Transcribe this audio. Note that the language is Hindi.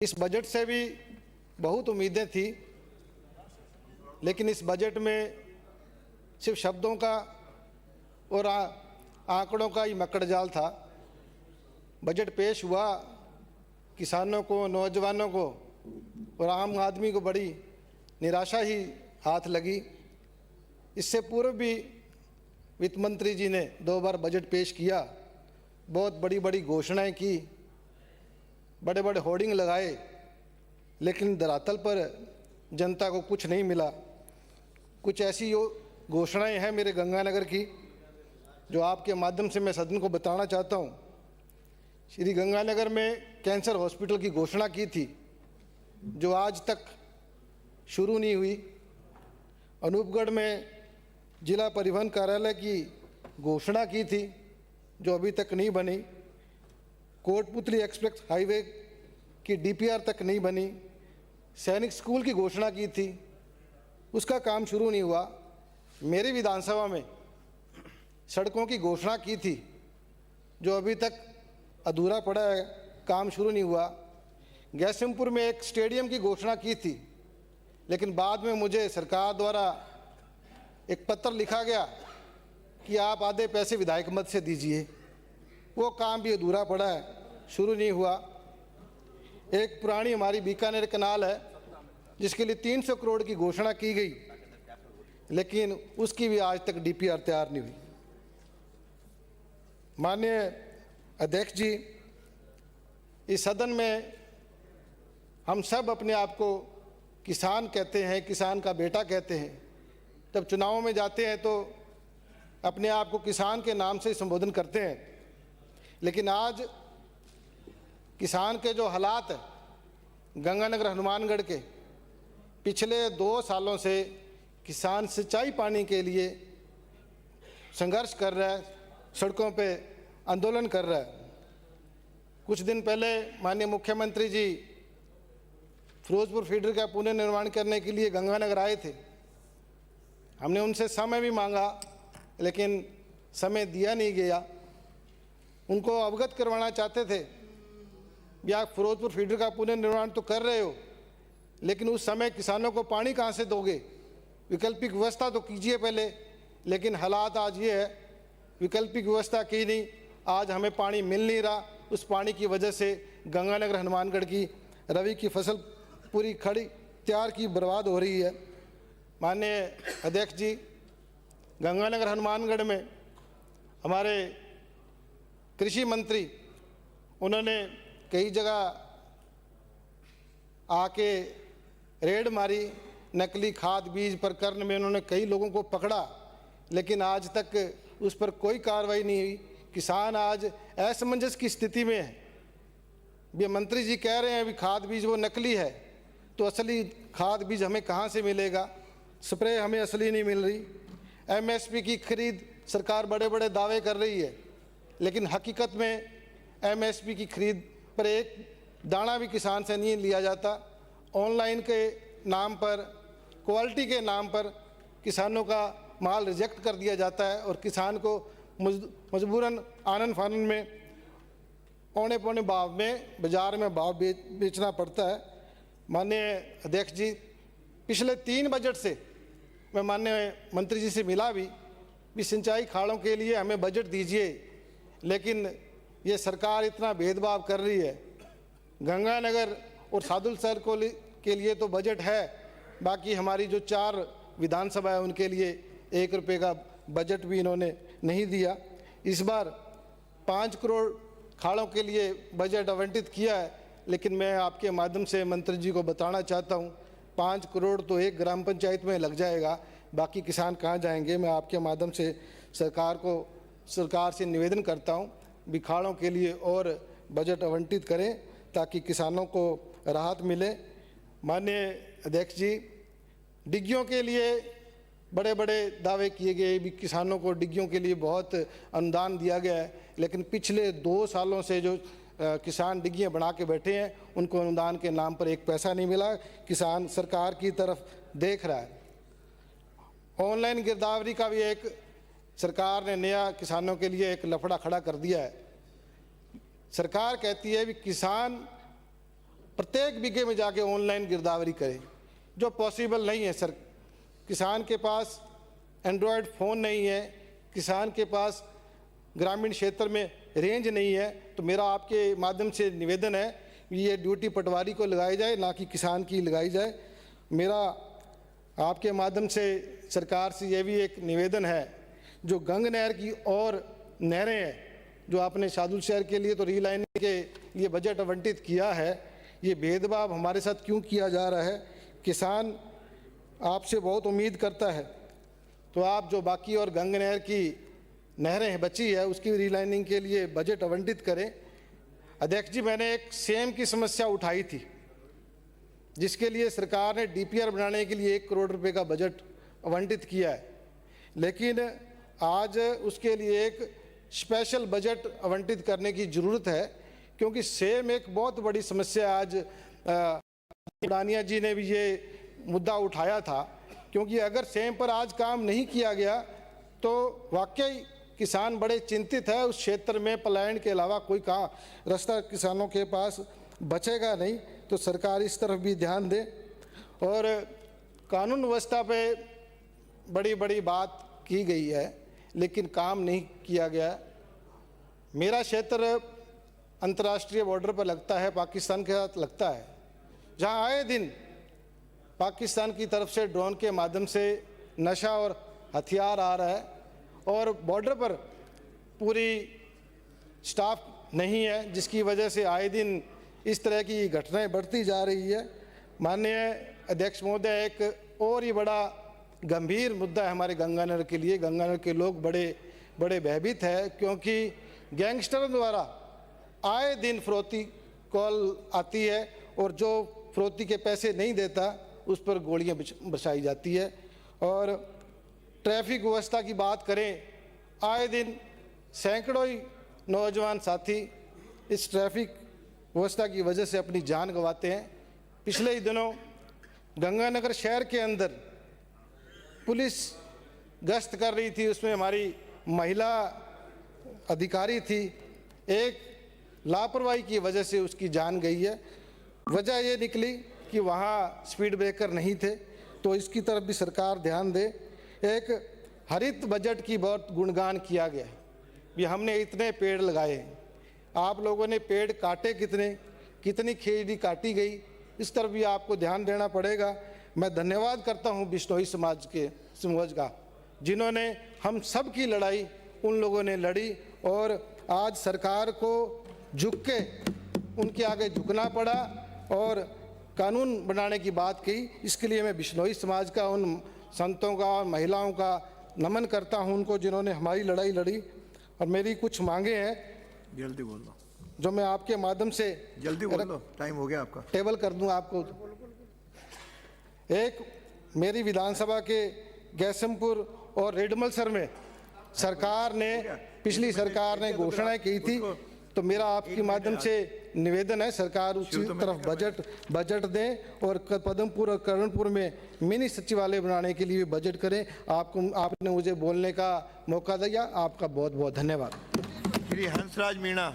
इस बजट से भी बहुत उम्मीदें थी, लेकिन इस बजट में सिर्फ शब्दों का और आंकड़ों का ही मकड़ जाल था। बजट पेश हुआ, किसानों को, नौजवानों को और आम आदमी को बड़ी निराशा ही हाथ लगी। इससे पूर्व भी वित्त मंत्री जी ने 2 बार बजट पेश किया, बहुत बड़ी बड़ी घोषणाएं की, बड़े बड़े होर्डिंग लगाए, लेकिन धरातल पर जनता को कुछ नहीं मिला। कुछ ऐसी घोषणाएं हैं मेरे गंगानगर की जो आपके माध्यम से मैं सदन को बताना चाहता हूं। श्री गंगानगर में कैंसर हॉस्पिटल की घोषणा की थी जो आज तक शुरू नहीं हुई। अनूपगढ़ में जिला परिवहन कार्यालय की घोषणा की थी जो अभी तक नहीं बनी। कोटपुतली एक्सप्रेस हाईवे की डीपीआर तक नहीं बनी। सैनिक स्कूल की घोषणा की थी, उसका काम शुरू नहीं हुआ। मेरी विधानसभा में सड़कों की घोषणा की थी जो अभी तक अधूरा पड़ा है, काम शुरू नहीं हुआ। गैसिमपुर में एक स्टेडियम की घोषणा की थी, लेकिन बाद में मुझे सरकार द्वारा एक पत्र लिखा गया कि आप आधे पैसे विधायक मद से दीजिए। वो काम भी अधूरा पड़ा है, शुरू नहीं हुआ। एक पुरानी हमारी बीकानेर कनाल है जिसके लिए 300 करोड़ की घोषणा की गई, लेकिन उसकी भी आज तक डीपीआर तैयार नहीं हुई। माननीय अध्यक्ष जी, इस सदन में हम सब अपने आप को किसान कहते हैं, किसान का बेटा कहते हैं। जब चुनावों में जाते हैं तो अपने आप को किसान के नाम से संबोधन करते हैं, लेकिन आज किसान के जो हालात हैं गंगानगर हनुमानगढ़ के, पिछले 2 सालों से किसान सिंचाई पानी के लिए संघर्ष कर रहा है, सड़कों पे आंदोलन कर रहा है। कुछ दिन पहले माननीय मुख्यमंत्री जी फिरोजपुर फीडर का पुनर्निर्माण करने के लिए गंगानगर आए थे। हमने उनसे समय भी मांगा, लेकिन समय दिया नहीं गया। उनको अवगत करवाना चाहते थे भी आप फिरोजपुर फीडर का पुनर्निर्माण तो कर रहे हो, लेकिन उस समय किसानों को पानी कहाँ से दोगे? वैकल्पिक व्यवस्था तो कीजिए पहले। लेकिन हालात आज ये है, वैकल्पिक व्यवस्था की नहीं, आज हमें पानी मिल नहीं रहा। उस पानी की वजह से गंगानगर हनुमानगढ़ की रबी की फसल पूरी खड़ी तैयार की बर्बाद हो रही है। माननीय अध्यक्ष जी, गंगानगर हनुमानगढ़ में हमारे कृषि मंत्री, उन्होंने कई जगह आके रेड मारी। नकली खाद बीज प्रकरण में उन्होंने कई लोगों को पकड़ा, लेकिन आज तक उस पर कोई कार्रवाई नहीं हुई। किसान आज असमंजस की स्थिति में है। ये मंत्री जी कह रहे हैं भी खाद बीज वो नकली है, तो असली खाद बीज हमें कहाँ से मिलेगा? स्प्रे हमें असली नहीं मिल रही। एमएसपी की खरीद सरकार बड़े बड़े दावे कर रही है, लेकिन हकीकत में एमएसपी की खरीद पर एक दाना भी किसान से नहीं लिया जाता। ऑनलाइन के नाम पर, क्वालिटी के नाम पर किसानों का माल रिजेक्ट कर दिया जाता है और किसान को मजबूरन आनन फानन में औने पौने भाव में बाज़ार में भाव बेचना पड़ता है। माननीय अध्यक्ष जी, पिछले 3 बजट से मैं माननीय मंत्री जी से मिला भी सिंचाई खाड़ों के लिए हमें बजट दीजिए, लेकिन ये सरकार इतना भेदभाव कर रही है। गंगानगर और सादुलसर को के लिए तो बजट है, बाकी हमारी जो 4 विधानसभा है उनके लिए 1 रुपये का बजट भी इन्होंने नहीं दिया। इस बार 5 करोड़ खाड़ों के लिए बजट आवंटित किया है, लेकिन मैं आपके माध्यम से मंत्री जी को बताना चाहता हूँ 5 करोड़ तो एक ग्राम पंचायत में लग जाएगा, बाकी किसान कहाँ जाएंगे? मैं आपके माध्यम से सरकार से निवेदन करता हूँ भी खाड़ों के लिए और बजट आवंटित करें ताकि किसानों को राहत मिले। माननीय अध्यक्ष जी, डिग्गियों के लिए बड़े बड़े दावे किए गए भी किसानों को डिग्गियों के लिए बहुत अनुदान दिया गया है, लेकिन पिछले 2 सालों से जो किसान डिग्गियाँ बना के बैठे हैं उनको अनुदान के नाम पर 1 पैसा नहीं मिला। किसान सरकार की तरफ देख रहा है। ऑनलाइन गिरदावरी का भी एक सरकार ने नया किसानों के लिए एक लफड़ा खड़ा कर दिया है। सरकार कहती है कि किसान प्रत्येक बीघे में जाके ऑनलाइन गिरदावरी करें, जो पॉसिबल नहीं है सर। किसान के पास एंड्रॉयड फ़ोन नहीं है, किसान के पास ग्रामीण क्षेत्र में रेंज नहीं है। तो मेरा आपके माध्यम से निवेदन है ये ड्यूटी पटवारी को लगाई जाए, ना कि किसान की लगाई जाए। मेरा आपके माध्यम से सरकार से ये भी एक निवेदन है, जो गंग नहर की और नहरें हैं जो आपने शादुल शहर के लिए तो रीलाइनिंग के लिए बजट आवंटित किया है, ये भेदभाव हमारे साथ क्यों किया जा रहा है? किसान आपसे बहुत उम्मीद करता है, तो आप जो बाकी और गंग नहर की नहरें बची है उसकी रीलाइनिंग के लिए बजट आवंटित करें। अध्यक्ष जी, मैंने एक सेम की समस्या उठाई थी, जिसके लिए सरकार ने डीपीआर बनाने के लिए 1 करोड़ रुपए का बजट आवंटित किया है, लेकिन आज उसके लिए एक स्पेशल बजट आवंटित करने की ज़रूरत है, क्योंकि सेम एक बहुत बड़ी समस्या आज डानिया जी ने भी ये मुद्दा उठाया था। क्योंकि अगर सेम पर आज काम नहीं किया गया तो वाकई किसान बड़े चिंतित है, उस क्षेत्र में पलायन के अलावा कोई रास्ता किसानों के पास बचेगा नहीं। तो सरकार इस तरफ भी ध्यान दे। और कानून व्यवस्था पे बड़ी बड़ी बात की गई है, लेकिन काम नहीं किया गया। मेरा क्षेत्र अंतर्राष्ट्रीय बॉर्डर पर लगता है, पाकिस्तान के साथ लगता है, जहां आए दिन पाकिस्तान की तरफ से ड्रोन के माध्यम से नशा और हथियार आ रहा है, और बॉर्डर पर पूरी स्टाफ नहीं है, जिसकी वजह से आए दिन इस तरह की घटनाएं बढ़ती जा रही है। माननीय अध्यक्ष महोदय, एक और ही बड़ा गंभीर मुद्दा है हमारे गंगानगर के लिए। गंगानगर के लोग बड़े भयभीत है, क्योंकि गैंगस्टरों द्वारा आए दिन फिरौती कॉल आती है, और जो फिरौती के पैसे नहीं देता उस पर गोलियां बरसाई जाती है। और ट्रैफिक व्यवस्था की बात करें, आए दिन सैकड़ों ही नौजवान साथी इस ट्रैफिक व्यवस्था की वजह से अपनी जान गंवाते हैं। पिछले ही दिनों गंगानगर शहर के अंदर पुलिस गश्त कर रही थी, उसमें हमारी महिला अधिकारी थी, एक लापरवाही की वजह से उसकी जान गई है। वजह ये निकली कि वहाँ स्पीड ब्रेकर नहीं थे। तो इसकी तरफ भी सरकार ध्यान दे। एक हरित बजट की बहुत गुणगान किया गया भी हमने इतने पेड़ लगाए, आप लोगों ने पेड़ काटे कितनी खेती काटी गई, इस तरफ भी आपको ध्यान देना पड़ेगा। मैं धन्यवाद करता हूँ बिश्नोई समाज का, जिन्होंने हम सब की लड़ाई उन लोगों ने लड़ी, और आज सरकार को झुक के उनके आगे झुकना पड़ा और कानून बनाने की बात कही। इसके लिए मैं बिश्नोई समाज का, उन संतों का और महिलाओं का नमन करता हूं उनको, जिन्होंने हमारी लड़ाई लड़ी। और मेरी कुछ मांगे हैं, जल्दी बोल लो, जो मैं आपके माध्यम से जल्दी बोल लो, टाइम हो गया आपका। टेबल कर दूं आपको। एक, मेरी विधानसभा के गैसमपुर और रेडमलसर में पिछली सरकार ने घोषणाएं की थी, तो मेरा आपके माध्यम से निवेदन है सरकार उसी तरफ बजट दें, और पदमपुर और करणपुर में मिनी सचिवालय बनाने के लिए बजट करें। आपने मुझे बोलने का मौका दिया, आपका बहुत बहुत धन्यवाद। श्री हंसराज मीणा।